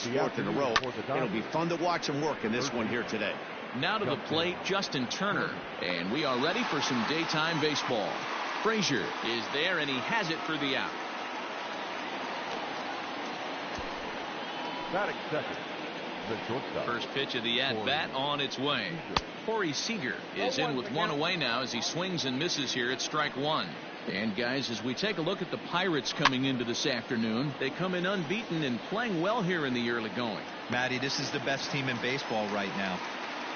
his fourth in a row. It'll be fun to watch him work in this one here today. Now to the plate, Justin Turner, and we are ready for some daytime baseball. Frazier is there, and he has it for the out. Batting second, the shortstop. First pitch of the at-bat on its way. Corey Seager is in with one away now as he swings and misses here at strike one. And guys, as we take a look at the Pirates coming into this afternoon, they come in unbeaten and playing well here in the early going. Matty, this is the best team in baseball right now.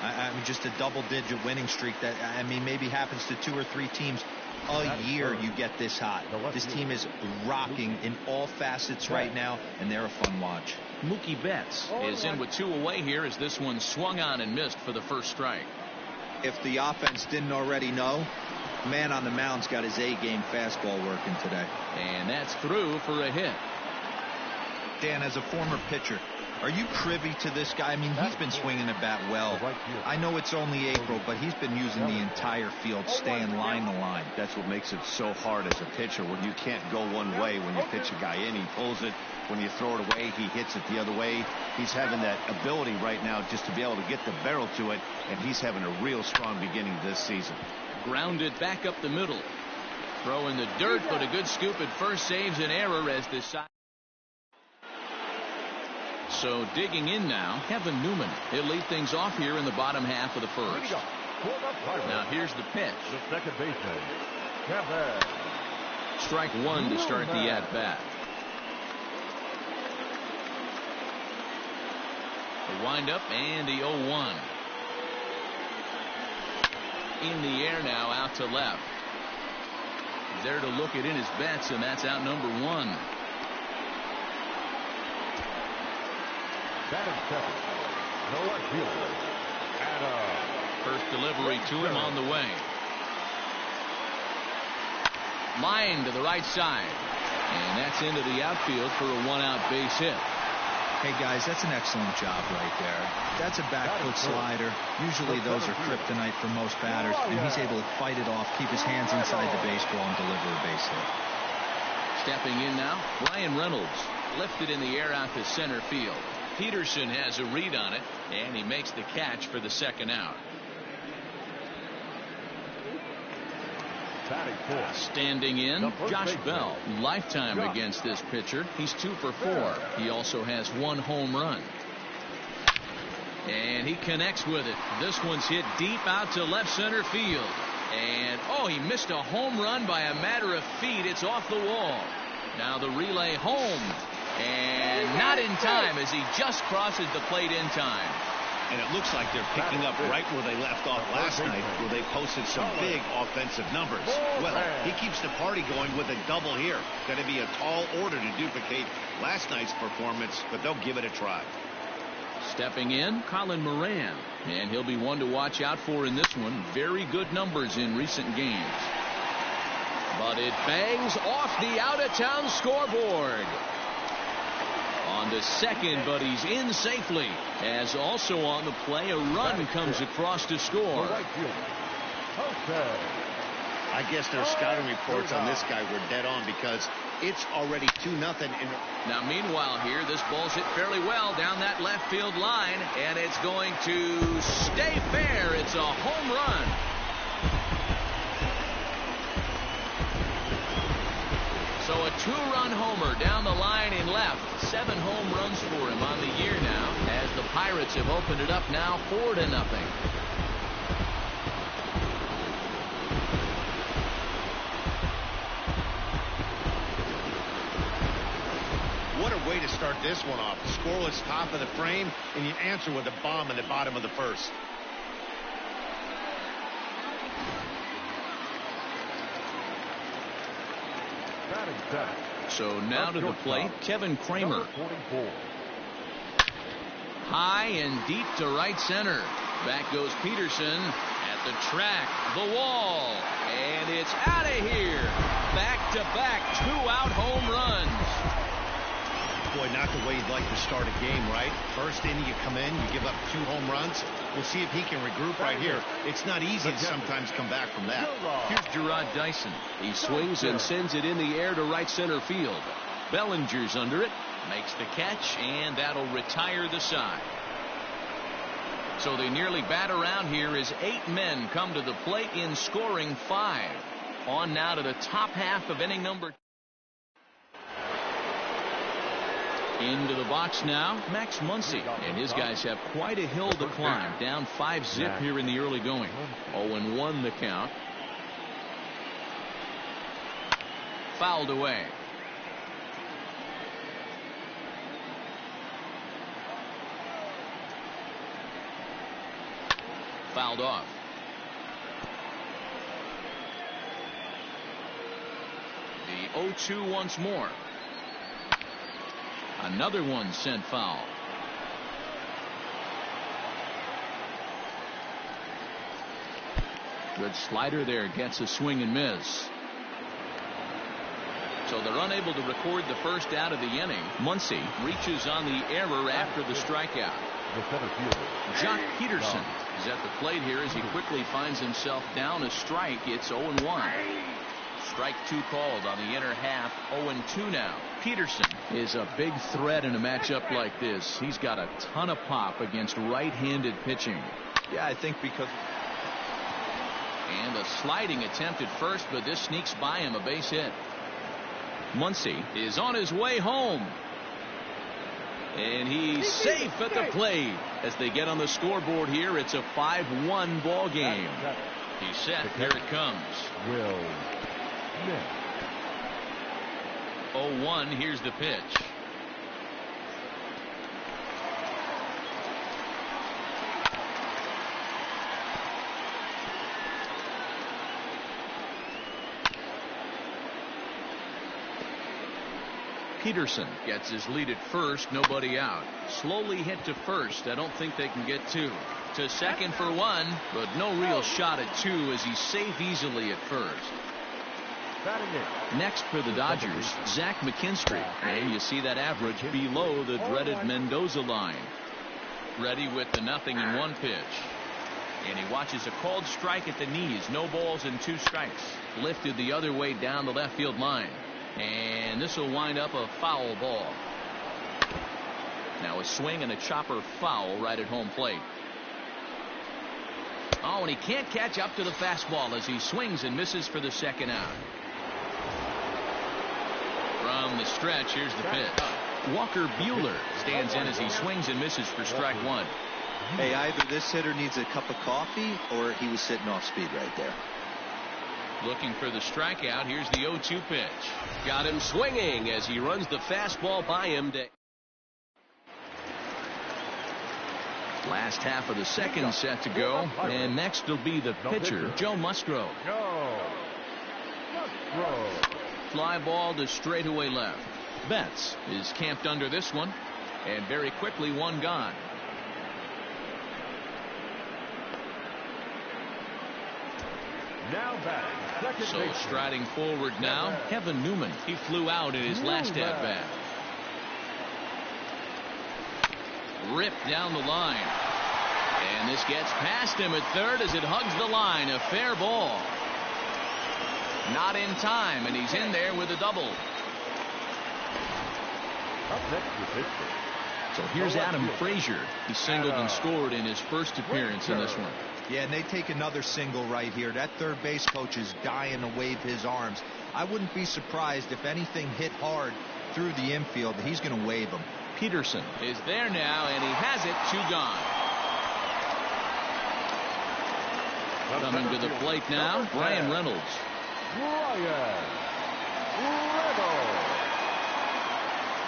I mean, just a double-digit winning streak that, I mean, maybe happens to 2 or 3 teams a year. You get this hot. This team is rocking in all facets right now, and they're a fun watch. Mookie Betts is in with 2 away here as this one swung on and missed for the first strike. If the offense didn't already know, man on the mound's got his A-game fastball working today. And that's through for a hit. Dan, as a former pitcher, are you privy to this guy? I mean, he's been swinging the bat well. I know it's only April, but he's been using the entire field, staying line to line. That's what makes it so hard as a pitcher when you can't go one way. When you pitch a guy in, he pulls it. When you throw it away, he hits it the other way. He's having that ability right now just to be able to get the barrel to it, and he's having a real strong beginning this season. Grounded back up the middle. Throw in the dirt, but a good scoop at first saves an error as this side. So digging in now, Kevin Newman. He'll lead things off here in the bottom half of the first. Now here's the pitch. The second baseman, Kevin. Strike one to start the at-bat. The windup and the 0-1. In the air now, out to left. There to look it in his bets, and that's out number 1. Batting second, the left fielder, Adam. First delivery to him on the way. Line to the right side. And that's into the outfield for a 1-out base hit. Hey, guys, that's an excellent job right there. That's a back foot slider. Usually those are kryptonite for most batters, and he's able to fight it off, keep his hands inside the baseball, and deliver a base hit. Stepping in now, Ryan Reynolds. Lifted in the air out to center field. Peterson has a read on it, and he makes the catch for the second out. Standing in, Josh Bell. Lifetime against this pitcher. He's 2 for 4. He also has 1 home run. And he connects with it. This one's hit deep out to left center field. And, oh, he missed a home run by a matter of feet. It's off the wall. Now the relay home. And not in time as he just crosses the plate in time. And it looks like they're picking up right where they left off last night, where they posted some big offensive numbers. Well, he keeps the party going with a double here. Going to be a tall order to duplicate last night's performance, but they'll give it a try. Stepping in, Colin Moran. And he'll be one to watch out for in this one. Very good numbers in recent games. But it bangs off the out-of-town scoreboard. On to second, but he's in safely. As also on the play, a run comes across to score. I guess their scouting reports on this guy were dead on because it's already 2-0. Now, meanwhile here, this ball's hit fairly well down that left field line, and it's going to stay fair. It's a home run. So a 2-run homer down the line in left. 7 home runs for him on the year now, as the Pirates have opened it up now 4-0. What a way to start this one off. Scoreless top of the frame, and you answer with a bomb in the bottom of the first. So now to the plate, Kevin Kramer. High and deep to right center. Back goes Peterson at the track, the wall, and it's out of here. Back-to-back 2-out home runs. Boy, not the way you'd like to start a game, right? First inning, you come in, you give up 2 home runs. We'll see if he can regroup right here. It's not easy to sometimes come back from that. Here's Gerard Dyson. He swings and sends it in the air to right center field. Bellinger's under it, makes the catch, and that'll retire the side. So they nearly bat around here as 8 men come to the plate in scoring 5. On now to the top half of inning number. Into the box now, Max Muncy, and his guys have quite a hill to climb. Down 5-zip here in the early going. 0-1 the count. Fouled away. Fouled off. The 0-2 once more. Another one sent foul. Good slider there, gets a swing and miss. So they're unable to record the first out of the inning. Muncy reaches on the error after the strikeout. Jock Peterson is at the plate here as he quickly finds himself down a strike. It's 0-1. Strike 2 called on the inner half. 0-2 now. Peterson is a big threat in a matchup like this. He's got a ton of pop against right-handed pitching. Yeah, I think because. And a sliding attempt at first, but this sneaks by him, a base hit. Muncy is on his way home. And he's safe at the plate. As they get on the scoreboard here, it's a 5-1 ball game. He's set. Here it comes. Will Smith. 0-1. Here's the pitch. Peterson gets his lead at first, nobody out. Slowly hit to first. I don't think they can get 2. To second for 1, but no real shot at 2 as he's safe easily at first. Next for the Dodgers, Zach McKinstry. And you see that average below the dreaded Mendoza line. Ready with the 0-1 pitch. And he watches a called strike at the knees. No balls and 2 strikes. Lifted the other way down the left field line. And this will wind up a foul ball. Now a swing and a chopper foul right at home plate. Oh, and he can't catch up to the fastball as he swings and misses for the second out. From the stretch, here's the pitch. Walker Buehler stands in as he swings and misses for strike 1. Hey, either this hitter needs a cup of coffee or he was sitting off speed right there. Looking for the strikeout. Here's the 0-2 pitch. Got him swinging as he runs the fastball by him. Last half of the second set to go. And next will be the pitcher, Joe Musgrove. Fly ball to straightaway left. Betts is camped under this one. And very quickly, 1 gone. Now batting. So striding forward now, Kevin Newman. He flew out in his last at bat. Ripped down the line. And this gets past him at third as it hugs the line. A fair ball. Not in time, and he's in there with a double. Up next to Pittsburgh. So here's Adam Frazier. He singled and scored in his first appearance in this one. Yeah, and they take another single right here. That third base coach is dying to wave his arms. I wouldn't be surprised if anything hit hard through the infield. He's going to wave them. Peterson is there now, and he has it. 2 gone. Coming to the plate now, Brian Reynolds.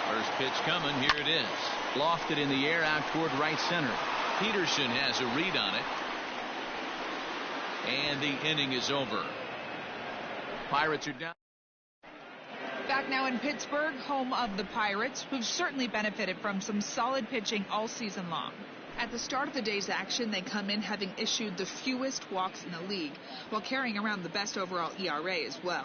First pitch coming. Here it is. Lofted in the air out toward right center. Peterson has a read on it. And the inning is over. Pirates are down. Back now in Pittsburgh, home of the Pirates, who've certainly benefited from some solid pitching all season long. At the start of the day's action, they come in having issued the fewest walks in the league, while carrying around the best overall ERA as well.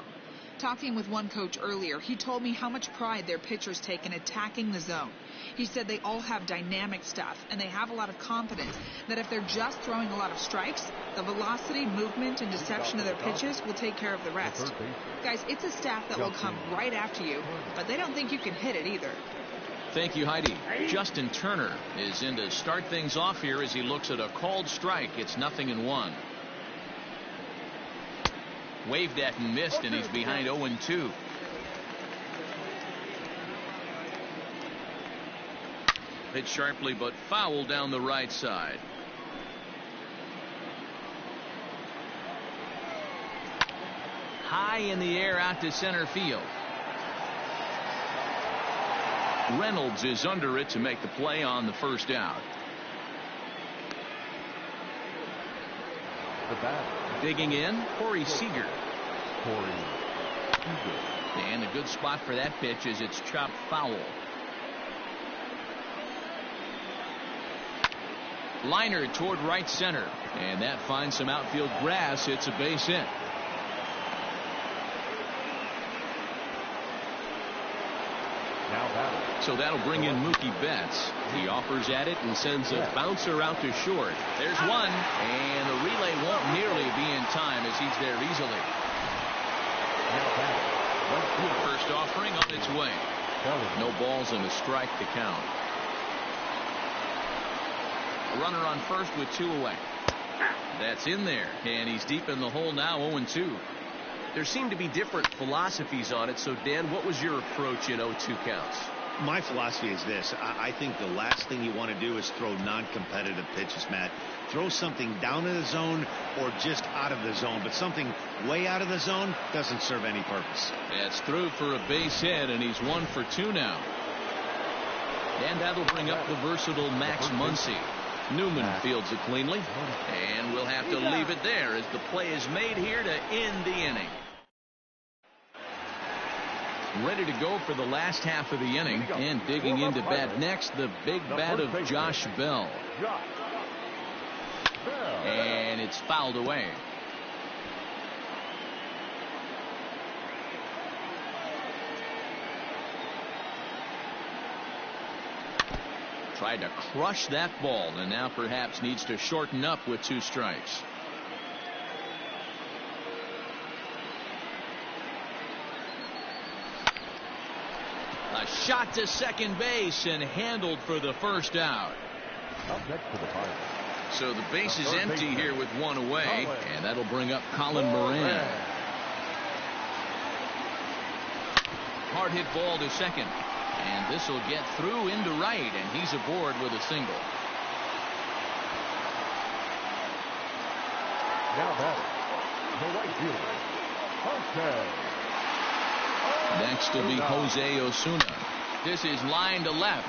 Talking with one coach earlier, he told me how much pride their pitchers take in attacking the zone. He said they all have dynamic stuff, and they have a lot of confidence that if they're just throwing a lot of strikes, the velocity, movement, and deception of their pitches will take care of the rest. Guys, it's a staff that will come right after you, but they don't think you can hit it either. Thank you, Heidi. Justin Turner is in to start things off here as he looks at a called strike. It's 0-1. Waved at and missed, and he's behind 0-2. Hit sharply, but foul down the right side. High in the air out to center field. Reynolds is under it to make the play on the first out. Digging in, Corey Seager. And a good spot for that pitch as it's chopped foul. Liner toward right center, and that finds some outfield grass. It's a base hit. So that'll bring in Mookie Betts. He offers at it and sends a bouncer out to short. There's one, and the relay won't nearly be in time as he's there easily. First offering on its way. No balls and a strike to count. A runner on first with 2 away. That's in there, and he's deep in the hole now, 0-2. There seem to be different philosophies on it. So, Dan, what was your approach in 0-2 counts? My philosophy is this. I think the last thing you want to do is throw non-competitive pitches, Matt. Throw something down in the zone or just out of the zone, but something way out of the zone doesn't serve any purpose. That's through for a base hit, and he's 1 for 2 now. And that'll bring up the versatile Max Muncy. Newman fields it cleanly, and we'll have to leave it there as the play is made here to end the inning. Ready to go for the last half of the inning, and digging into bat next, the big bat of Josh Bell. And it's fouled away. Tried to crush that ball, and now perhaps needs to shorten up with 2 strikes. A shot to second base and handled for the first out. So the base is empty here with 1 away, and that'll bring up Colin Moran. Hard hit ball to second, and this will get through into right, and he's aboard with a single. Now batting, the right fielder, Jose. Next will be Jose Osuna. This is line to left.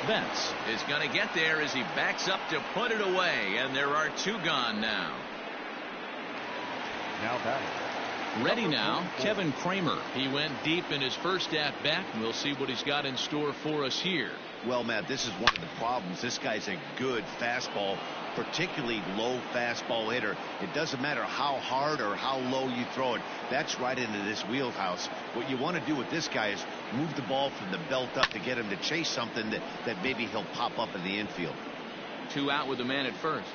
Betts is going to get there as he backs up to put it away, and there are 2 gone now. Now batting. Ready now, Kevin Kramer. He went deep in his first at bat. We'll see what he's got in store for us here. Well, Matt, this is one of the problems. This guy's a good fastball, particularly low fastball hitter. It doesn't matter how hard or how low you throw it. That's right into this wheelhouse. What you want to do with this guy is move the ball from the belt up to get him to chase something that maybe he'll pop up in the infield. 2 out with the man at first.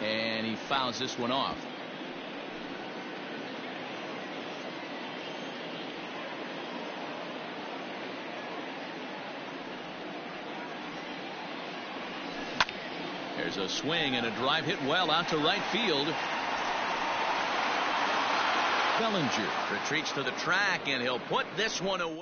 And he fouls this one off. There's a swing and a drive hit well out to right field. Bellinger retreats to the track, and he'll put this one away.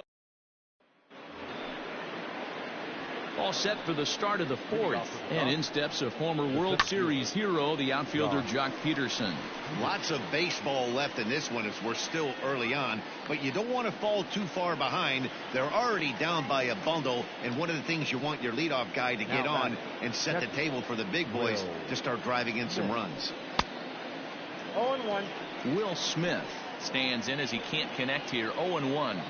All set for the start of the 4th, and in steps a former World Series hero, the outfielder Jock Peterson. Lots of baseball left in this one as we're still early on, but you don't want to fall too far behind. They're already down by a bundle, and one of the things you want your leadoff guy to get on and set the table for the big boys to start driving in some runs. 0-1. Will Smith stands in as he can't connect here. 0-1.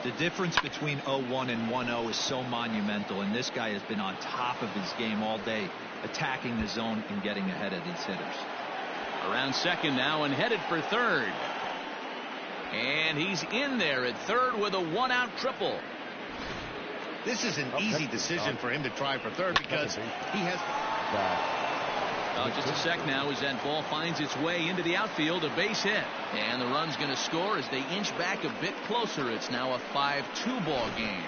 The difference between 0-1 and 1-0 is so monumental, and this guy has been on top of his game all day, attacking the zone and getting ahead of these hitters. Around second now and headed for third. And he's in there at third with a one-out triple. This is an easy decision for him to try for third because he has... Just a sec now as that ball finds its way into the outfield, a base hit. And the run's going to score as they inch back a bit closer. It's now a 5-2 ball game.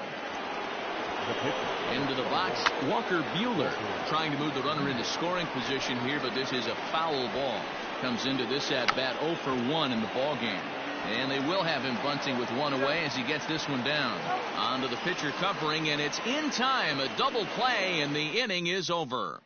Into the box, Walker Buehler trying to move the runner into scoring position here, but this is a foul ball. Comes into this at bat 0 for 1 in the ball game. And they will have him bunting with one away as he gets this one down. On to the pitcher covering, and it's in time. A double play, and the inning is over.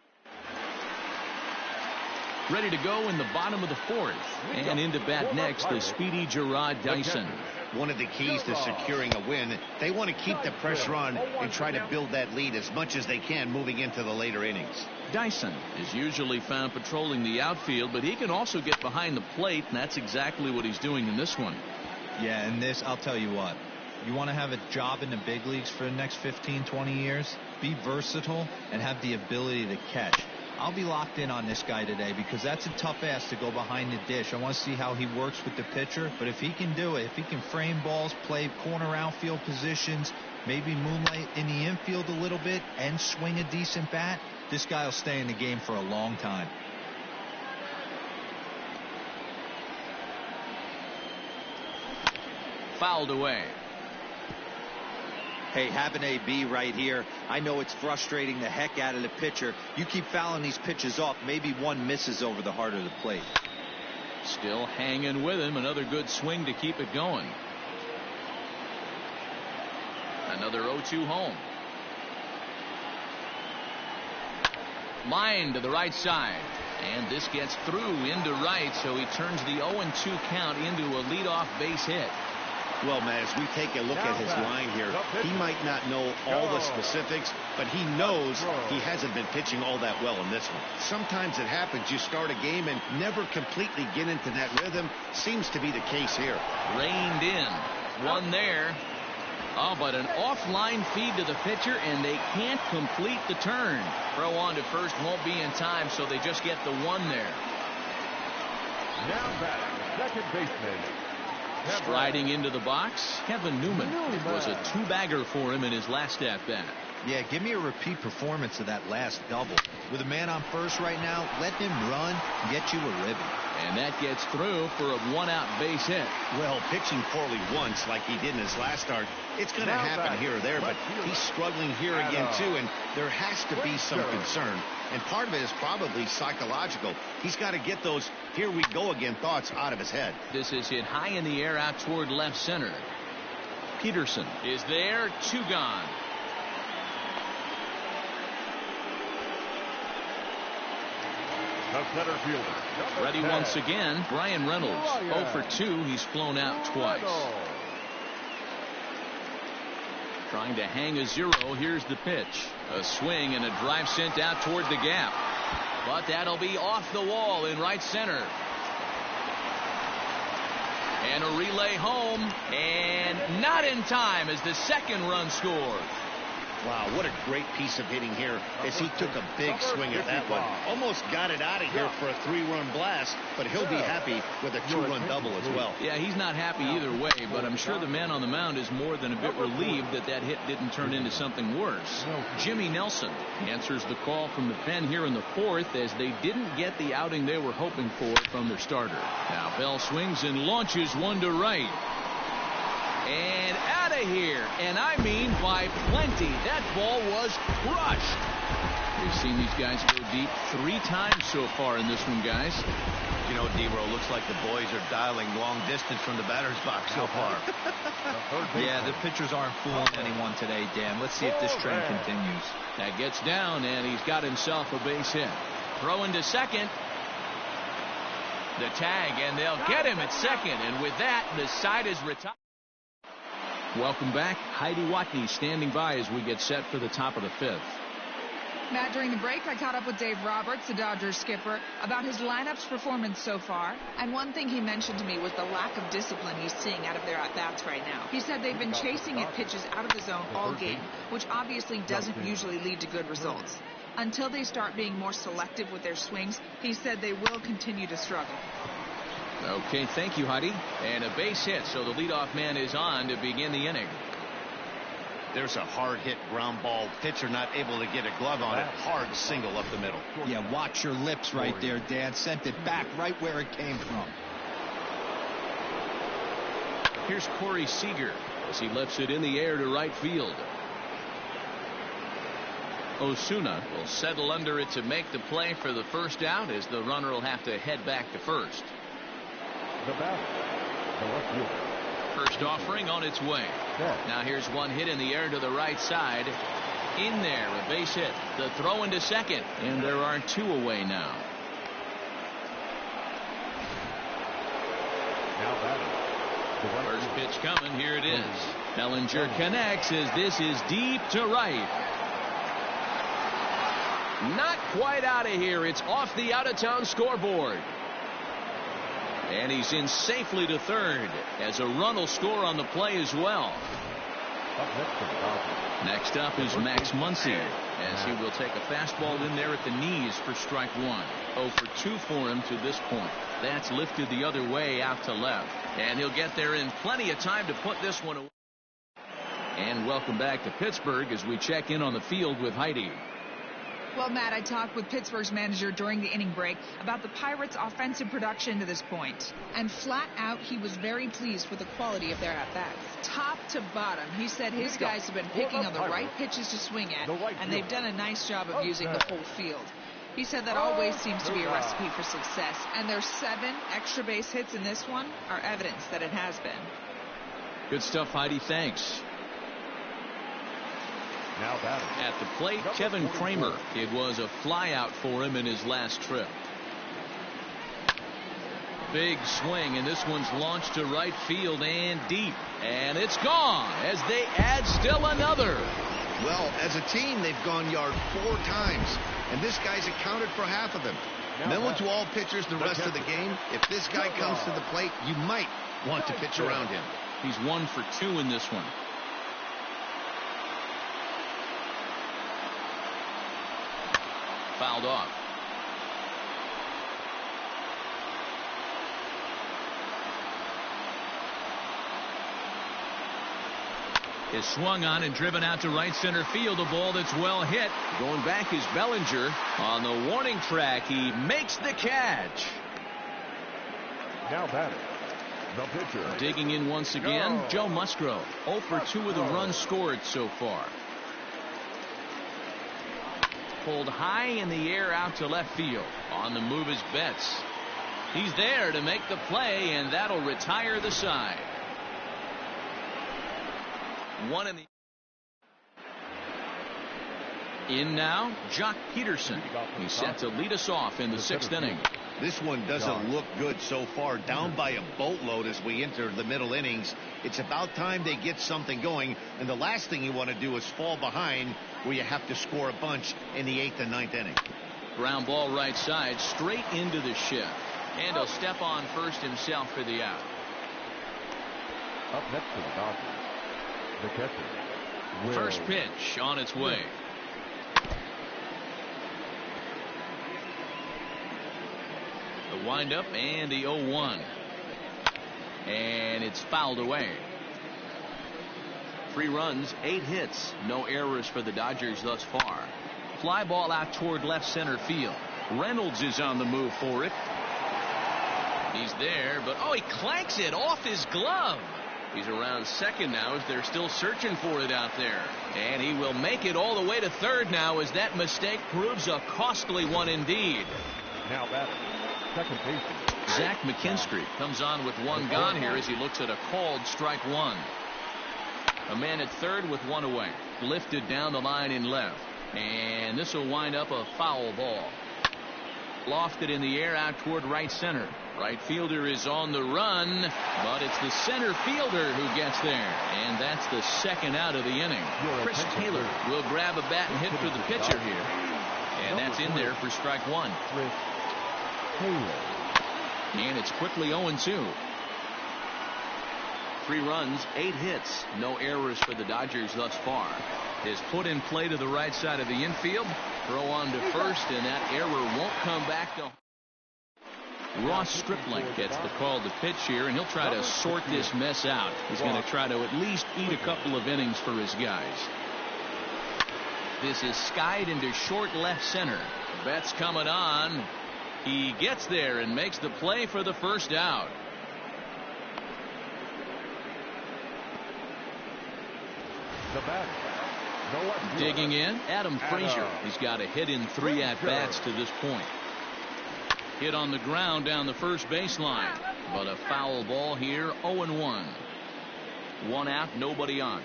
Ready to go in the bottom of the fourth. And into bat next, the speedy Jarrod Dyson. One of the keys to securing a win, they want to keep the pressure on and try to build that lead as much as they can moving into the later innings. Dyson is usually found patrolling the outfield, but he can also get behind the plate, and that's exactly what he's doing in this one. Yeah, and this, I'll tell you what. You want to have a job in the big leagues for the next 15, 20 years? Be versatile and have the ability to catch. I'll be locked in on this guy today because that's a tough ask to go behind the dish. I want to see how he works with the pitcher, but if he can do it, if he can frame balls, play corner outfield positions, maybe moonlight in the infield a little bit and swing a decent bat, this guy will stay in the game for a long time. Fouled away. Hey, having AB right here, I know it's frustrating the heck out of the pitcher. You keep fouling these pitches off, maybe one misses over the heart of the plate. Still hanging with him. Another good swing to keep it going. Another 0-2 home. Line to the right side. And this gets through into right, so he turns the 0-2 count into a leadoff base hit. Well, Matt, as we take a look at his line here, he might not know all the specifics, but he knows he hasn't been pitching all that well in this one. Sometimes it happens. You start a game and never completely get into that rhythm. Seems to be the case here. Reined in. One there. Oh, but an offline feed to the pitcher, and they can't complete the turn. Throw on to first won't be in time, so they just get the one there. Now batting, second baseman. Striding into the box, Kevin Newman. It was a two-bagger for him in his last at-bat. Yeah, give me a repeat performance of that last double. With a man on first right now, let him run and get you a ribby. And that gets through for a one-out base hit. Well, pitching poorly once like he did in his last start, it's going to happen here or there, but he's struggling here again too, and there has to be some concern. And part of it is probably psychological. He's got to get those here we go again thoughts out of his head. This is hit high in the air out toward left center. Peterson is there, 2 gone. The center fielder. Ready once again, Brian Reynolds. 0 for 2. He's flown out twice. Trying to hang a 0. Here's the pitch. A swing and a drive sent out toward the gap. But that'll be off the wall in right center. And a relay home. And not in time as the second run scores. Wow, what a great piece of hitting here as he took a big swing at that one. Almost got it out of here for a 3-run blast, but he'll be happy with a 2-run double as well. Yeah, he's not happy either way, but I'm sure the man on the mound is more than a bit relieved that that hit didn't turn into something worse. Jimmy Nelson answers the call from the pen here in the fourth as they didn't get the outing they were hoping for from their starter. Now Bell swings and launches one to right. And out of here, and I mean by plenty. That ball was crushed. We've seen these guys go deep 3 times so far in this one, guys. You know, D-Row, looks like the boys are dialing long distance from the batter's box so far. Yeah, the pitchers aren't fooling anyone today, Dan. Let's see if this trend continues. That gets down, and he's got himself a base hit. Throw into second. The tag, and they'll get him at second. And with that, the side is retired. Welcome back. Heidi Watney standing by as we get set for the top of the 5th. Matt, during the break, I caught up with Dave Roberts, the Dodgers skipper, about his lineup's performance so far. And one thing he mentioned to me was the lack of discipline he's seeing out of their at-bats right now. He said they've been chasing at pitches out of the zone all game, which obviously doesn't usually lead to good results. Until they start being more selective with their swings, he said they will continue to struggle. Okay, thank you, Heidi. And a base hit, so the leadoff man is on to begin the inning. There's a hard hit ground ball. Pitcher not able to get a glove on it. Hard single up the middle. Yeah, watch your lips right there, Dad. Sent it back right where it came from. Here's Corey Seager as he lifts it in the air to right field. Osuna will settle under it to make the play for the first out, as the runner will have to head back to first. The batter, the left fielder. First offering on its way. Now here's one hit in the air to the right side. In there, a base hit. The throw into second, and there are two away now. Now batting. First pitch coming. Here it is. Bellinger connects as this is deep to right. Not quite out of here. It's off the out-of-town scoreboard. And he's in safely to third, as a run will score on the play as well. Next up is Max Muncy, as he will take a fastball in there at the knees for strike one. 0 for 2 for him to this point. That's lifted the other way out to left. And he'll get there in plenty of time to put this one away. And welcome back to Pittsburgh as we check in on the field with Heidi. Well, Matt, I talked with Pittsburgh's manager during the inning break about the Pirates' offensive production to this point. And flat out, he was very pleased with the quality of their at-bats. Top to bottom, he said his guys have been picking on the right pitches to swing at, and they've done a nice job of using the full field. He said that always seems to be a recipe for success, and their 7 extra base hits in this one are evidence that it has been. Good stuff, Heidi. Thanks. Now batting. At the plate, Kevin Kramer. It was a flyout for him in his last trip. Big swing, and this one's launched to right field and deep. And it's gone as they add still another. Well, as a team, they've gone yard 4 times, and this guy's accounted for half of them. Memo to all pitchers the rest of the game. If this guy comes to the plate, you might want to pitch around him. He's 1 for 2 in this one. Fouled off. Is swung on and driven out to right center field. A ball that's well hit. Going back is Bellinger on the warning track. He makes the catch. Now batting. The pitcher. Digging in once again, Joe Musgrove. 0 for 2 with the runs scored so far. Pulled high in the air out to left field. On the move is Betts. He's there to make the play, and that'll retire the side. 1 in the... In now, Jock Peterson. He's set to lead us off in the 6th inning. This one doesn't look good so far. Down by a boatload as we enter the middle innings. It's about time they get something going, and the last thing you want to do is fall behind where you have to score a bunch in the 8th and 9th inning. Ground ball right side, straight into the shift. And he'll step on first himself for the out. Up next to the Dodgers, the catcher. First pitch on its way. The windup and the 0-1. And it's fouled away. 3 runs, 8 hits, no errors for the Dodgers thus far. Fly ball out toward left center field. Reynolds is on the move for it. He's there, but he clanks it off his glove. He's around second now as they're still searching for it out there. And he will make it all the way to third now as that mistake proves a costly one indeed. Now batting. Second baseman. Zach McKinstry comes on with 1 gone here as he looks at a called strike 1. A man at third with 1 away. Lifted down the line in left. And this will wind up a foul ball. Lofted in the air out toward right center. Right fielder is on the run, but it's the center fielder who gets there. And that's the 2nd out of the inning. Chris Taylor will grab a bat and hit for the pitcher here. And that's in there for strike one. Chris Taylor. And it's quickly 0-2. 3 runs, 8 hits, no errors for the Dodgers thus far. His put in play to the right side of the infield. Throw on to first, and that error won't come back to. Ross Stripling gets the call to pitch here, and he'll try to sort this mess out. He's going to try to at least eat a couple of innings for his guys. This is skied into short left center. Betts coming on. He gets there and makes the play for the first out. The bat. Digging in, Adam Frazier. He's got a hit in 3 at-bats to this point. Hit on the ground down the first baseline, but a foul ball here. 0-1. 1 out, nobody on.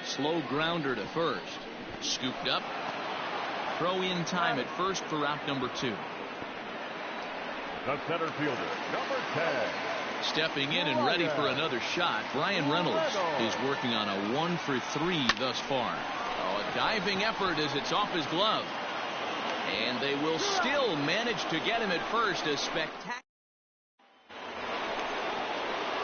Slow grounder to first. Scooped up. Throw in time at first for out number 2. The center fielder, number 10. Stepping in and ready for another shot, Brian Reynolds is working on a 1 for 3 thus far. Oh, a diving effort as it's off his glove. And they will still manage to get him at first. A spectacular.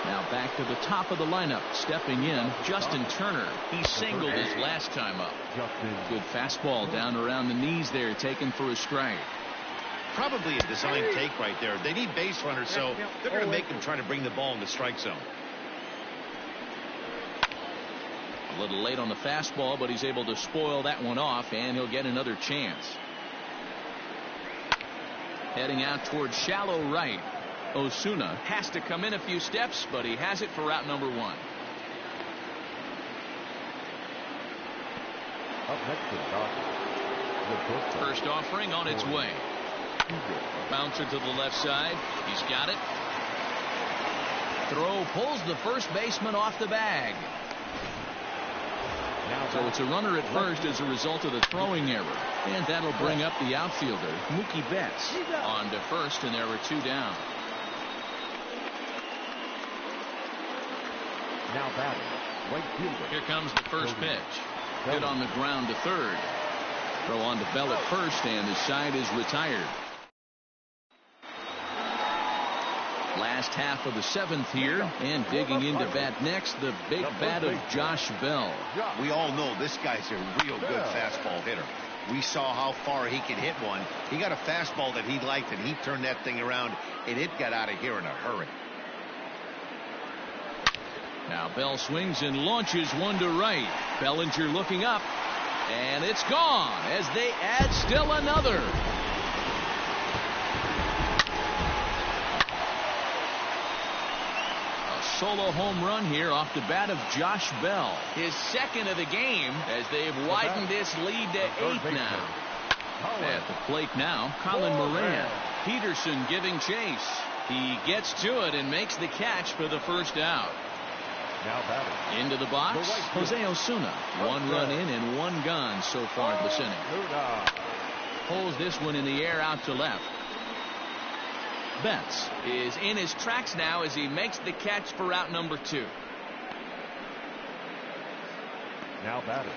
Now back to the top of the lineup. Stepping in, Justin Turner. He singled his last time up. Good fastball down around the knees there, taken for a strike. Probably a design take right there. They need base runners, so they're going to make them try to bring the ball in the strike zone. A little late on the fastball, but he's able to spoil that one off, and he'll get another chance. Heading out towards shallow right. Osuna has to come in a few steps, but he has it for out number 1. Up next to Dodgers. First offering on its way. Bouncer to the left side. He's got it. Throw pulls the first baseman off the bag. So it's a runner at first as a result of the throwing error. And that'll bring up the outfielder, Mookie Betts, on to first, and there are 2 down. Now batting, right fielder. Here comes the first pitch. Hit on the ground to third. Throw on to Bell at first, and his side is retired. Last half of the 7th here, and digging into bat next, the big bat of Josh Bell. We all know this guy's a real good fastball hitter. We saw how far he could hit one. He got a fastball that he liked, and he turned that thing around, and it got out of here in a hurry. Now Bell swings and launches one to right. Bellinger looking up, and it's gone as they add still another. Solo home run here off the bat of Josh Bell. His second of the game as they've widened this lead to 8 now. At the plate now, Colin Moran. Peterson giving chase. He gets to it and makes the catch for the first out. Now batting. Into the box, Jose Osuna. 1 run in and 1 gone so far this inning. Pulls this one in the air out to left. Betts is in his tracks now as he makes the catch for out number 2. Now batting.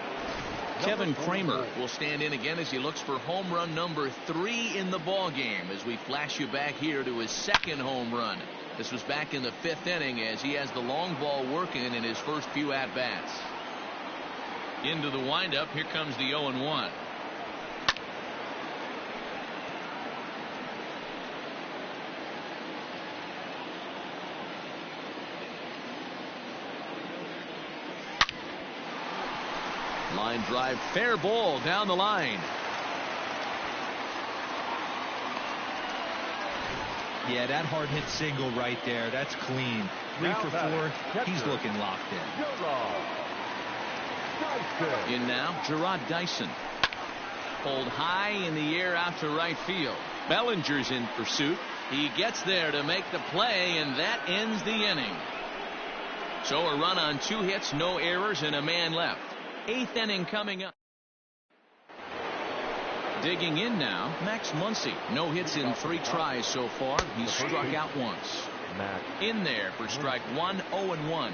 Kevin Kramer will stand in again as he looks for home run number 3 in the ball game as we flash you back here to his 2nd home run. This was back in the 5th inning as he has the long ball working in his first few at-bats. Into the windup, here comes the 0-1. Line drive, fair ball down the line. Yeah, that hard hit single right there. That's clean. 3 for 4. He's looking locked in. In now, Gerard Dyson. Pulled high in the air out to right field. Bellinger's in pursuit. He gets there to make the play, and that ends the inning. So a run on 2 hits, no errors, and a man left. 8th inning coming up. Digging in now, Max Muncy. No hits in 3 tries so far. He's struck out once. In there for strike 1, 0-1.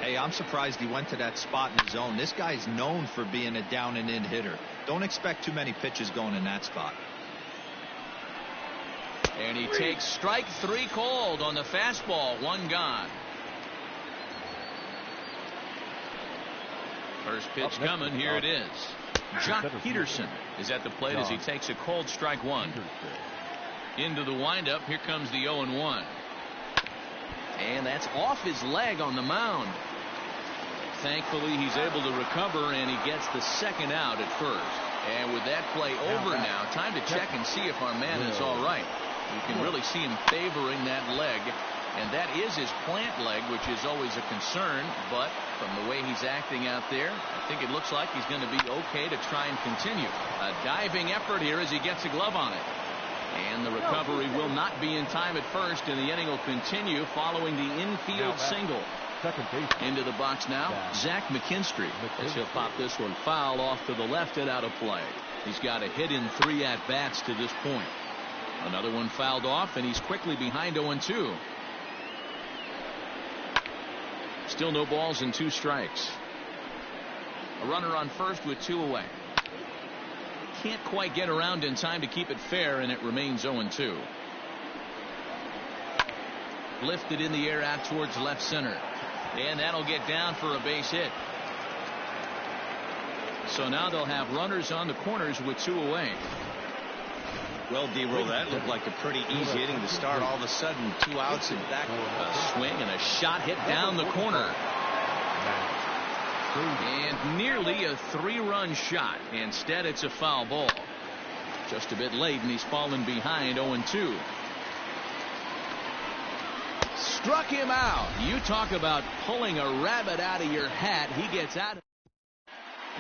Hey, I'm surprised he went to that spot in the zone. This guy's known for being a down and in hitter. Don't expect too many pitches going in that spot. And he takes strike 3 called on the fastball. 1 gone. First pitch coming. Here it is. Jock Peterson is at the plate as he takes a called strike 1. Into the windup. Here comes the 0-1. And that's off his leg on the mound. Thankfully, he's able to recover, and he gets the second out at first. And with that play over now, time to check and see if our man is all right. You can really see him favoring that leg, and that is his plant leg, which is always a concern. But from the way he's acting out there, I think it looks like he's going to be okay to try and continue. A diving effort here as he gets a glove on it. And the recovery will not be in time at first, and the inning will continue following the infield single. Into the box now, Zach McKinstry, as he'll pop this one foul off to the left and out of play. He's got a hit in 3 at-bats to this point. Another one fouled off, and he's quickly behind 0-2. Still no balls and 2 strikes. A runner on first with 2 away. Can't quite get around in time to keep it fair, and it remains 0-2. Lifted in the air out towards left center. And that'll get down for a base hit. So now they'll have runners on the corners with 2 away. Well, D-Roll, that looked like a pretty easy inning to start. All of a sudden, 2 outs and back. A swing and a shot hit down the corner. And nearly a 3-run shot. Instead, it's a foul ball. Just a bit late, and he's fallen behind 0-2. Struck him out. You talk about pulling a rabbit out of your hat. He gets out.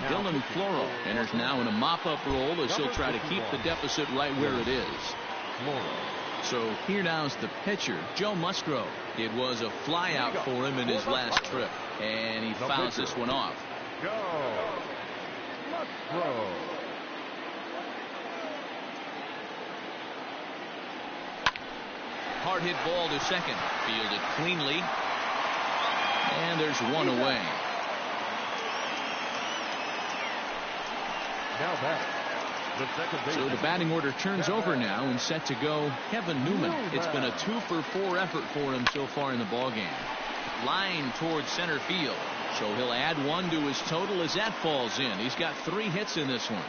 Dylan Floro enters now in a mop-up role as he'll try to keep the deficit right where it is. So here now is the pitcher, Joe Musgrove. It was a flyout for him in his last trip, and he fouls this one off. Musgrove. Hard hit ball to second. Fielded cleanly. And there's 1 away. Now back. So the batting order turns over now, and set to go Kevin Newman. It's been a 2-for-4 effort for him so far in the ballgame. Line towards center field. So he'll add 1 to his total as that falls in. He's got 3 hits in this one.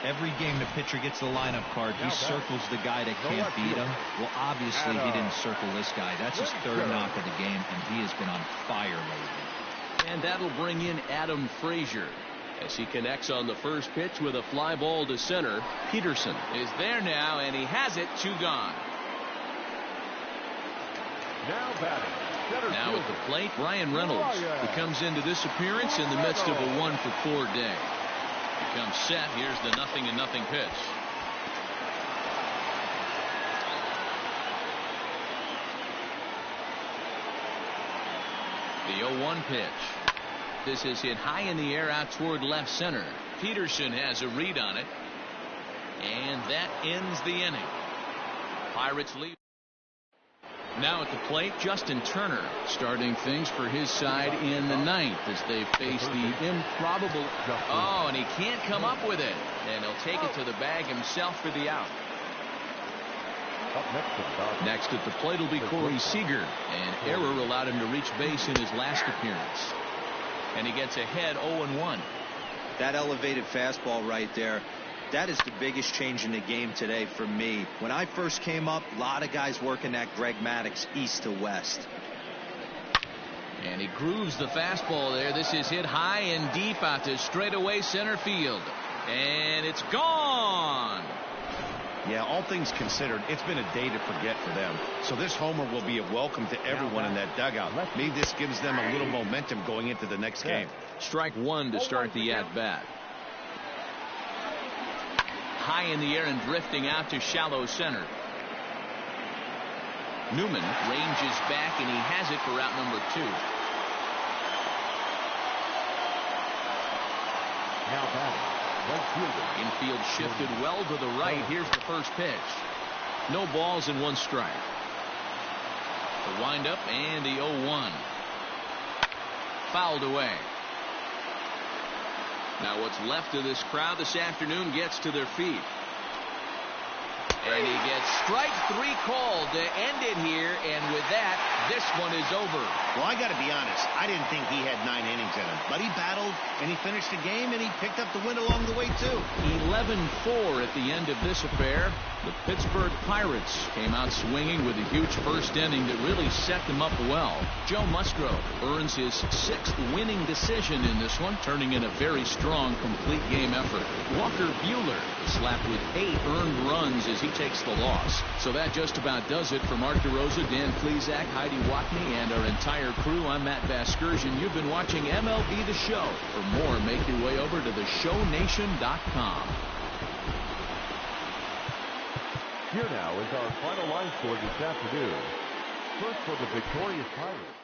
Every game the pitcher gets the lineup card, he circles the guy that can't beat him. Well, obviously he didn't circle this guy. That's his 3rd knock of the game, and he has been on fire lately. And that'll bring in Adam Frazier as he connects on the first pitch with a fly ball to center. Peterson is there now, and he has it. 2 gone. Now batting. Now at the plate, Brian Reynolds, who comes into this appearance in the midst of a 1-for-4 day. He comes set. Here's the 0-0 pitch. The 0-1 pitch. This is hit high in the air out toward left center. Peterson has a read on it, and that ends the inning. Pirates lead. Now at the plate, Justin Turner starting things for his side in the 9th as they face the improbable. Oh, and he can't come up with it, and he'll take it to the bag himself for the out. Next at the plate will be Corey Seager, and error allowed him to reach base in his last appearance. And he gets ahead 0-1. That elevated fastball right there, that is the biggest change in the game today for me. When I first came up, a lot of guys working that Greg Maddux east to west. And he grooves the fastball there. This is hit high and deep out to straightaway center field. And it's gone. Yeah, all things considered, it's been a day to forget for them. So this homer will be a welcome to everyone in that dugout. Maybe this gives them a little momentum going into the next game. Strike 1 to start the at-bat. High in the air and drifting out to shallow center. Newman ranges back, and he has it for out number 2. Now batting. Infield shifted well to the right. Here's the first pitch. No balls and 1 strike. The windup and the 0-1. fouled away. Now what's left of this crowd this afternoon gets to their feet. And he gets strike 3 called to end it here, and with that, this one is over. Well, I got to be honest, I didn't think he had 9 innings in him, but he battled, and he finished the game, and he picked up the win along the way, too. 11-4 at the end of this affair. The Pittsburgh Pirates came out swinging with a huge first inning that really set them up well. Joe Musgrove earns his 6th winning decision in this one, turning in a very strong complete game effort. Walker Buehler is slapped with 8 earned runs as he takes the loss. So that just about does it for Mark DeRosa, Dan Plesac, Heidi Watney, and our entire crew. I'm Matt Vasgersian. You've been watching MLB The Show. For more, make your way over to theshownation.com. Here now is our final line score this afternoon. First for the victorious Pirates.